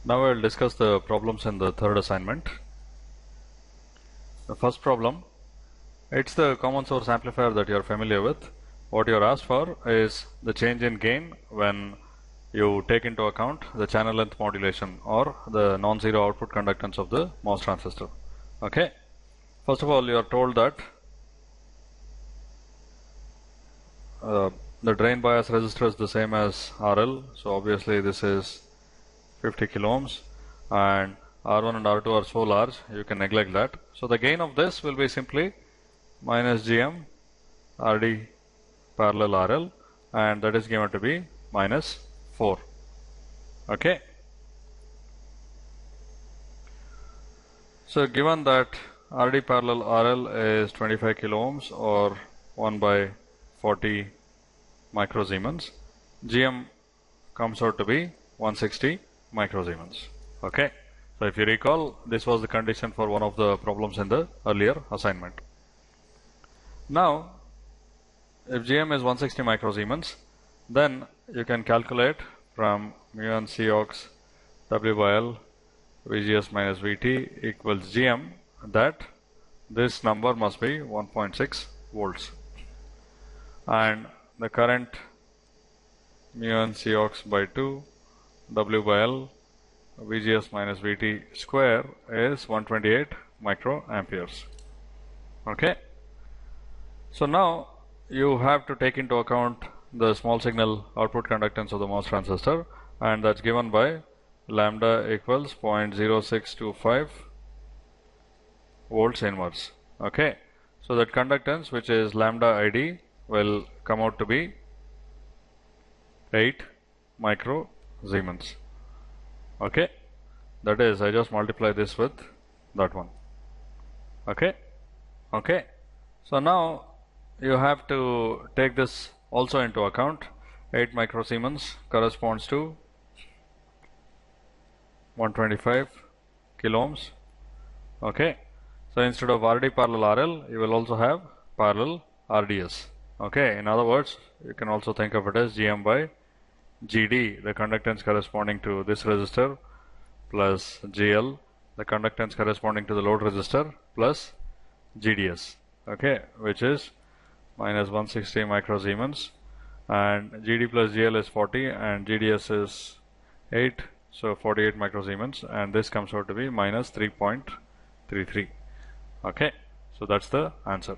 Now I will discuss the problems in the third assignment. The first problem, it's the common source amplifier that you are familiar with. What you are asked for is the change in gain when you take into account the channel length modulation or the non-zero output conductance of the MOS transistor. Okay. First of all, you are told that the drain bias resistor is the same as RL. So obviously this is 50 kilo ohms, and R1 and R2 are so large you can neglect that. So the gain of this will be simply minus GM RD parallel RL, and that is given to be minus 4. Okay. So given that RD parallel RL is 25 kilo ohms or 1 by 40 microsiemens, GM comes out to be 160 microsiemens. Okay. So if you recall, this was the condition for one of the problems in the earlier assignment. Now, if GM is 160 microsiemens, then you can calculate from mu n Cox W by L VGS minus VT equals GM that this number must be 1.6 volts. And the current mu n Cox by 2 W by L VGS minus VT square is 128 microamperes. Okay. So now you have to take into account the small signal output conductance of the MOS transistor, and that's given by lambda equals 0.0625 volts inverse. Okay. So that conductance, which is lambda ID, will come out to be 8 microsiemens. Okay, that is, I just multiply this with that one. Okay. Okay. So now you have to take this also into account. 8 microsiemens corresponds to 125 kilo ohms. Okay. So instead of RD parallel RL, you will also have parallel RDS. Okay. In other words, you can also think of it as GM by GD, the conductance corresponding to this resistor, plus GL, the conductance corresponding to the load resistor, plus GDS, okay, which is minus 160 microsiemens, and GD plus GL is 40 and GDS is 8, so 48 microsiemens, and this comes out to be minus 3.33. Okay, so that's the answer.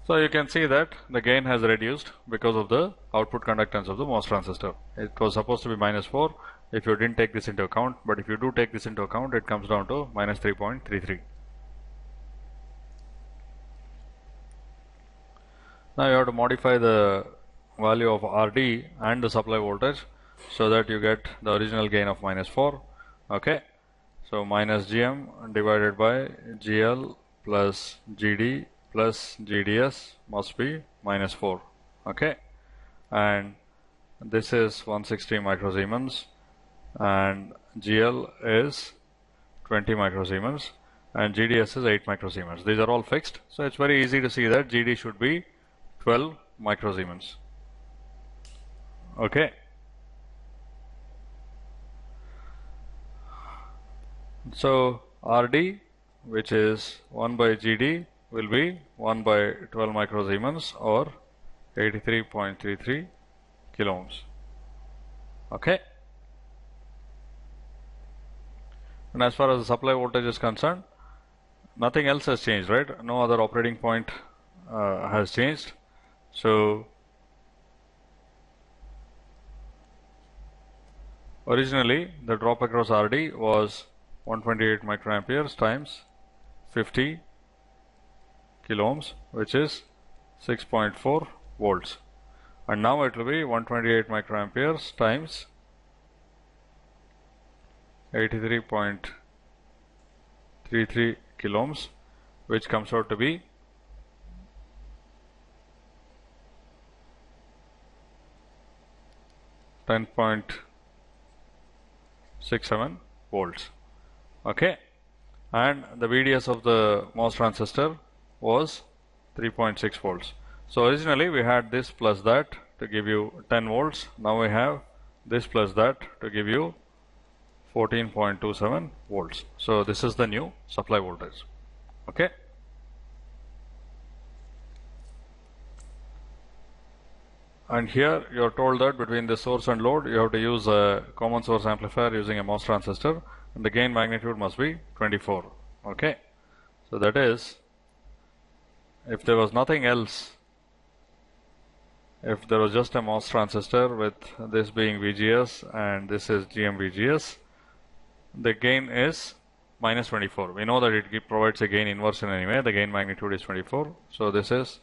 So you can see that the gain has reduced because of the output conductance of the MOS transistor. It was supposed to be minus 4 if you didn't take this into account, but if you do take this into account, it comes down to minus 3.33. Now you have to modify the value of RD and the supply voltage so that you get the original gain of minus 4. Okay. So minus GM divided by GL plus GD plus GDS must be minus 4. Okay. And this is 160 microsiemens and GL is 20 microsiemens and GDS is 8 microsiemens. These are all fixed. So it's very easy to see that GD should be 12 microsiemens. Okay. So RD, which is 1 by GD, will be 1 by 12 microsiemens or 83.33 kilo ohms. Okay. And as far as the supply voltage is concerned, nothing else has changed, right? No other operating point has changed. So originally the drop across RD was 128 microamperes times 50 kilo ohms, which is 6.4 volts, and now it will be 128 microamperes times 83.33 kilo ohms, which comes out to be 10.67 volts. Okay, and the VDS of the MOS transistor was 3.6 volts. So originally we had this plus that to give you 10 volts. Now we have this plus that to give you 14.27 volts. So this is the new supply voltage. Okay. And here you are told that between the source and load you have to use a common source amplifier using a MOS transistor, and the gain magnitude must be 24. Okay. So that is, if there was nothing else, if there was just a MOS transistor with this being VGS and this is GM-VGS, the gain is minus 24. We know that it provides a gain inversion anyway. The gain magnitude is 24. So this is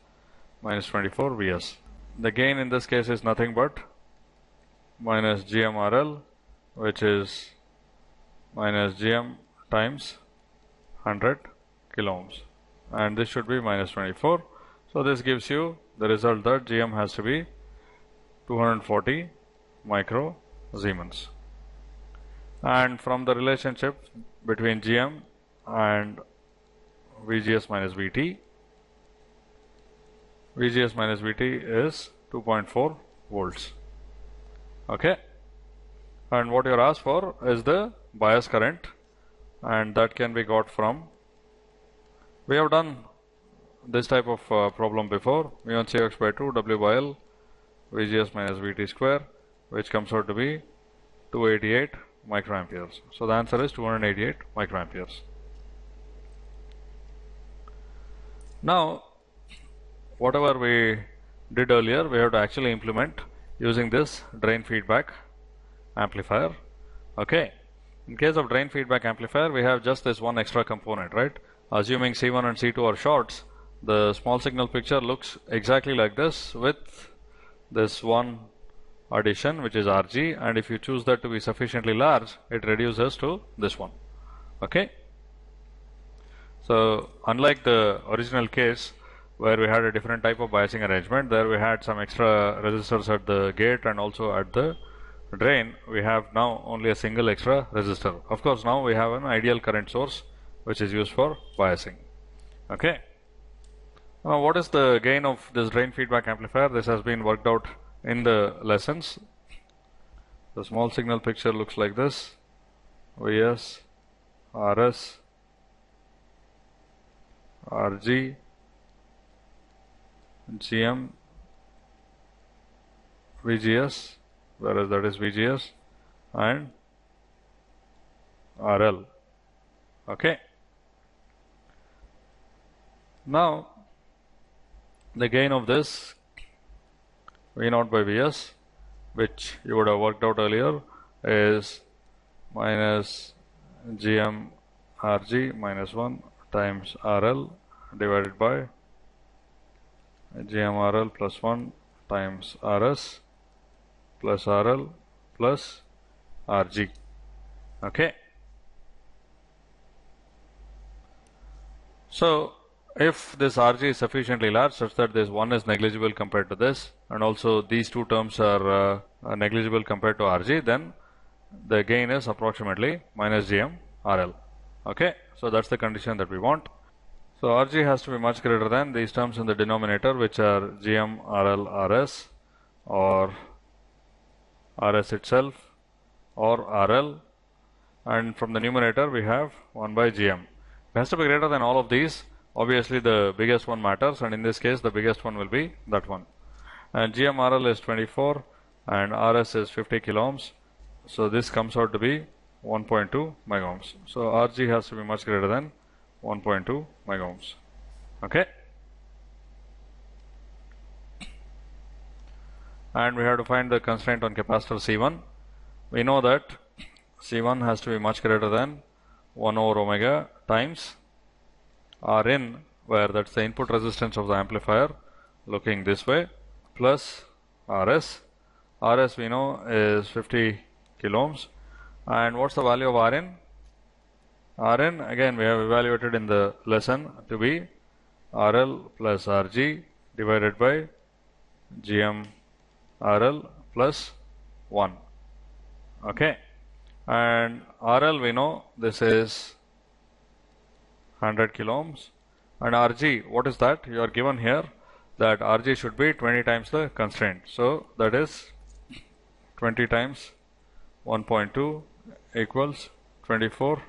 minus 24 Vs. The gain in this case is nothing but minus GM-RL, which is minus GM times 100 kilo ohms. And this should be minus 24. So this gives you the result that GM has to be 240 micro Siemens. And from the relationship between GM and VGS minus VT, VGS minus VT is 2.4 volts. Okay. And what you're asked for is the bias current, and that can be got from, we have done this type of problem before, mu1 Cx by 2 W by L VGS minus VT square, which comes out to be 288 microamperes. So the answer is 288 microamperes. Now, whatever we did earlier, we have to actually implement using this drain feedback amplifier. Okay. In case of drain feedback amplifier, we have just this one extra component, right? Assuming C1 and C2 are shorts, the small signal picture looks exactly like this with this one addition, which is RG, and if you choose that to be sufficiently large, it reduces to this one. Okay. So unlike the original case where we had a different type of biasing arrangement, there we had some extra resistors at the gate and also at the drain, we have now only a single extra resistor. Of course, now we have an ideal current source which is used for biasing. Okay. Now, what is the gain of this drain feedback amplifier? This has been worked out in the lessons. The small signal picture looks like this: Vs, Rs, Rg, GM, VGS, whereas that is VGS, and RL. Okay. Now, the gain of this V0 by Vs, which you would have worked out earlier, is minus GM Rg minus 1 times RL divided by GM RL plus 1 times Rs plus RL plus Rg. Okay. So if this Rg is sufficiently large such that this 1 is negligible compared to this, and also these two terms are negligible compared to Rg, then the gain is approximately minus GM RL. Okay, so that's the condition that we want. So Rg has to be much greater than these terms in the denominator, which are GM RL Rs, or Rs itself, or RL, and from the numerator we have 1 by GM. It has to be greater than all of these. Obviously the biggest one matters, and in this case the biggest one will be that one. And GM-RL is 24 and Rs is 50 kilo ohms. So this comes out to be 1.2 mega ohms. So Rg has to be much greater than 1.2 mega ohms. Okay. And we have to find the constraint on capacitor C1. We know that C1 has to be much greater than 1 over omega times Rin, where that's the input resistance of the amplifier looking this way, plus Rs. Rs we know is 50 kilo ohms. And what's the value of Rin? Rin, again, we have evaluated in the lesson to be RL plus Rg divided by GM RL plus 1. Okay. And RL we know this is 100 kilo ohms, and Rg, what is that? You are given here that Rg should be 20 times the constraint. So that is 20 times 1.2 equals 24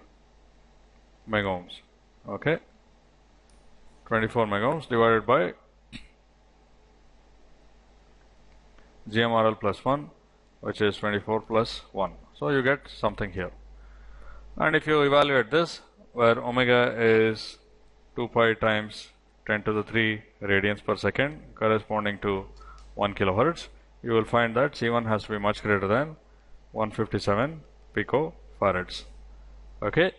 megohms. Okay, 24 megohms divided by GMRL plus 1, which is 24 plus 1. So you get something here. And if you evaluate this, where omega is 2 pi times 10 to the 3 radians per second, corresponding to 1 kilohertz, you will find that C1 has to be much greater than 157 picofarads. Okay.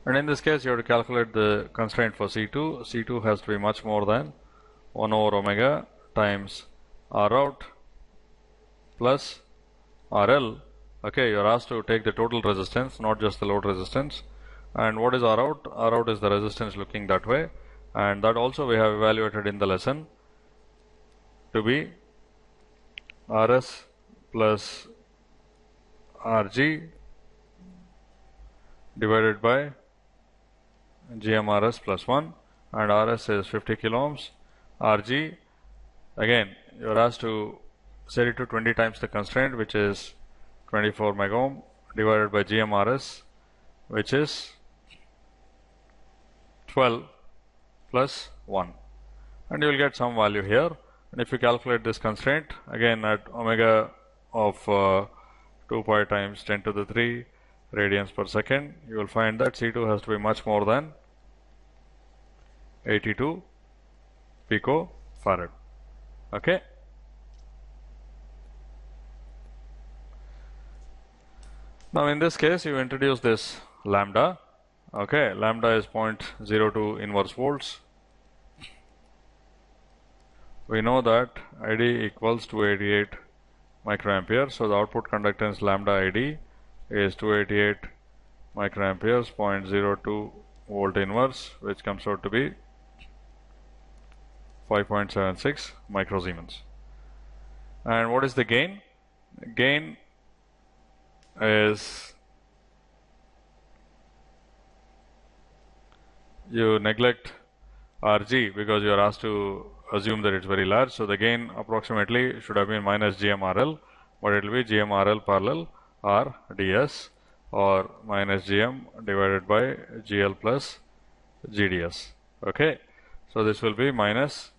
And in this case, you have to calculate the constraint for C2. C2 has to be much more than 1 over omega times R out plus RL. Okay, you are asked to take the total resistance, not just the load resistance. And what is R out? R out is the resistance looking that way. And that also we have evaluated in the lesson to be RS plus RG divided by GMRS plus 1, and RS is 50 kilo ohms. RG, again, you are asked to set it to 20 times the constraint, which is 24 megohm, divided by GMRS, which is 12 plus 1. And you will get some value here. And if you calculate this constraint, again at omega of 2 pi times 10 to the 3 radians per second, you will find that C2 has to be much more than 82 picofarad. Okay. Now in this case, you introduce this lambda. Okay, lambda is 0.02 inverse volts. We know that ID equals 288 microampere. So the output conductance lambda ID is 288 microamperes, 0.02 volt inverse, which comes out to be 5.76 microsiemens. And what is the gain? Gain is, you neglect RG because you are asked to assume that it's very large. So the gain approximately should have been minus GMRL, but it will be GMRL parallel RDS, or minus GM divided by GL plus GDS. Okay, so this will be minus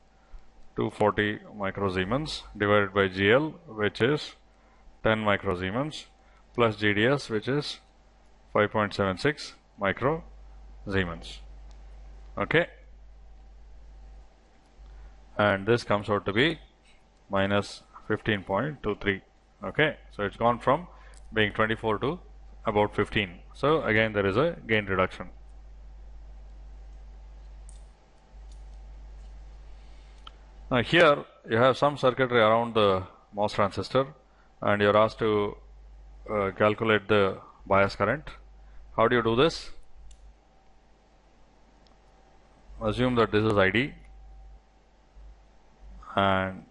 240 microsiemens divided by GL, which is 10 microsiemens, plus GDS, which is 5.76 microsiemens. Okay, and this comes out to be minus 15.23. Okay, so it's gone from being 24 to about 15. So again, there is a gain reduction. Now here you have some circuitry around the MOS transistor, and you're asked to calculate the bias current. How do you do this? Assume that this is ID, and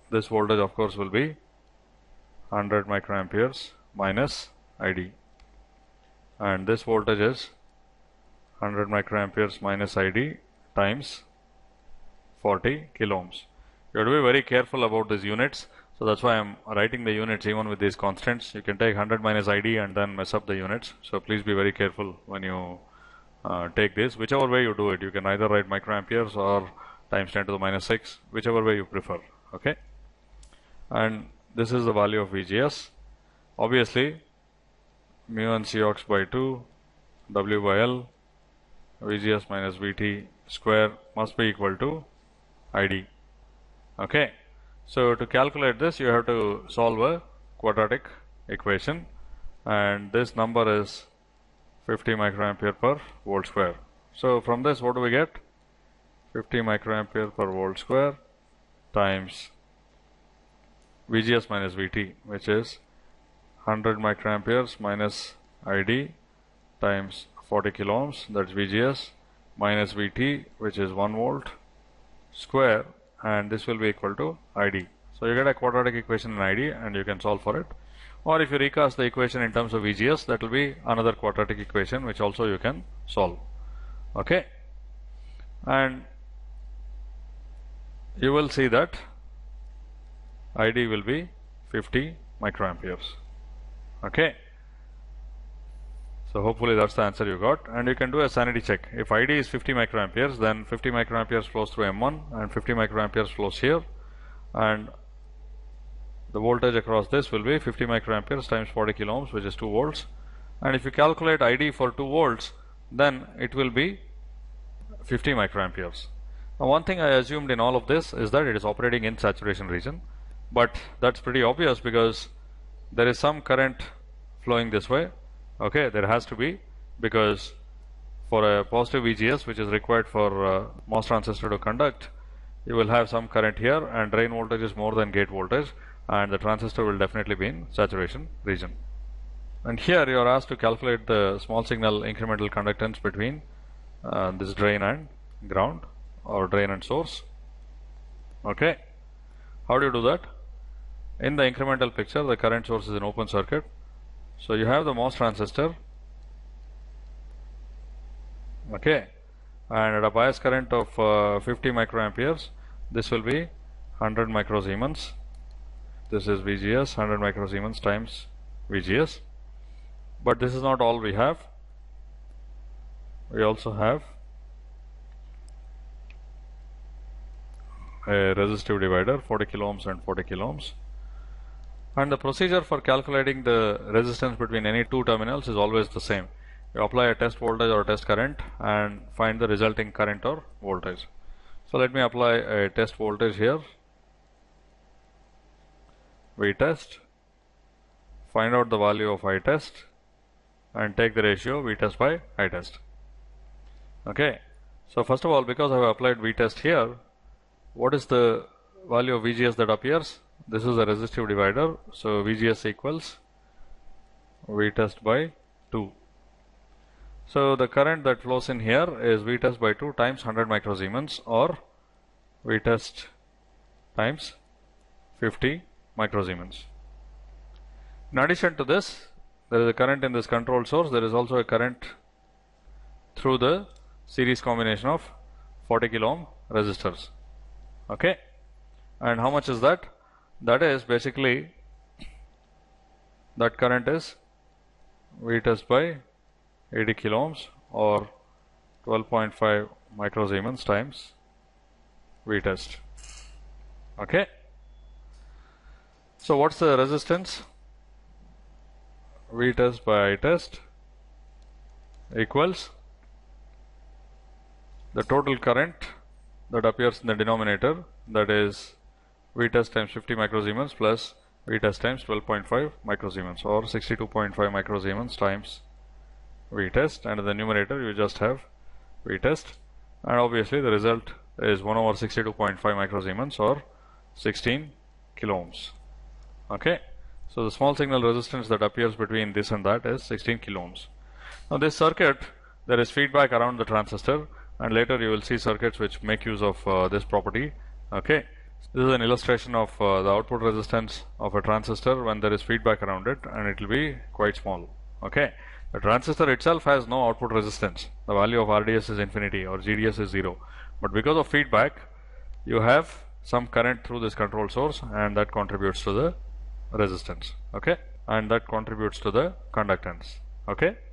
this voltage of course will be 100 microamperes minus ID, and this voltage is 100 microamperes minus ID times 40 kilo ohms. You have to be very careful about these units, so that's why I'm writing the units even with these constants. You can take 100 minus ID and then mess up the units, so please be very careful when you take this. Whichever way you do it, you can either write microamperes or times 10 to the minus 6, whichever way you prefer. Okay, and this is the value of VGS. Obviously, mu n Cox by 2 W by L, VGS minus VT square must be equal to ID. Okay, so to calculate this, you have to solve a quadratic equation, and this number is 50 microampere per volt square. So from this, what do we get? 50 microampere per volt square times VGS minus VT, which is 100 microamperes minus ID times 40 kilo ohms, that's VGS, minus VT, which is 1 volt square, and this will be equal to ID. So you get a quadratic equation in ID, and you can solve for it. Or if you recast the equation in terms of VGS, that will be another quadratic equation which also you can solve. Okay, and you will see that ID will be 50 microamperes. Okay. So hopefully that's the answer you got, and you can do a sanity check. If ID is 50 microamperes, then 50 microamperes flows through M1 and 50 microamperes flows here, and the voltage across this will be 50 microamperes times 40 kilo ohms, which is 2 volts. And if you calculate ID for 2 volts, then it will be 50 microamperes. Now, one thing I assumed in all of this is that it is operating in saturation region, but that's pretty obvious because there is some current flowing this way. Okay, there has to be, because for a positive VGS, which is required for MOS transistor to conduct, you will have some current here, and drain voltage is more than gate voltage, and the transistor will definitely be in saturation region. And here you are asked to calculate the small signal incremental conductance between this drain and ground, or drain and source. Okay, how do you do that? In the incremental picture, the current source is an open circuit. So you have the MOS transistor, okay, and at a bias current of 50 microamperes, this will be 100 microsiemens. This is VGS, 100 microsiemens times VGS. But this is not all we have. We also have a resistive divider, 40 kilo ohms and 40 kilo ohms. And the procedure for calculating the resistance between any two terminals is always the same. You apply a test voltage or test current and find the resulting current or voltage. So let me apply a test voltage here. We test, find out the value of I test, and take the ratio V test by I test. Okay. So first of all, because I have applied V test here, what is the value of VGS that appears? This is a resistive divider, so VGS equals V test by 2. So the current that flows in here is V test by 2 times 100 microsiemens, or V test times 50 microsiemens. In addition to this, there is a current in this control source. There is also a current through the series combination of 40 kilo ohm resistors. Okay, and how much is that? That is basically, that current is V test by 80 kilo ohms, or 12.5 microsiemens times V test. Okay. So what's the resistance? V test by I test equals the total current that appears in the denominator, that is V test times 50 microsiemens plus V test times 12.5 microsiemens, or 62.5 microsiemens times V test, and in the numerator you just have V test, and obviously the result is 1 over 62.5 microsiemens, or 16 kilo ohms. Okay, so the small signal resistance that appears between this and that is 16 kilo ohms. Now this circuit, there is feedback around the transistor, and later you will see circuits which make use of this property. Okay, this is an illustration of the output resistance of a transistor when there is feedback around it, and it will be quite small. Okay, the transistor itself has no output resistance. The value of RDS is infinity, or GDS is 0. But because of feedback, you have some current through this control source, and that contributes to the resistance. Okay, and that contributes to the conductance. Okay.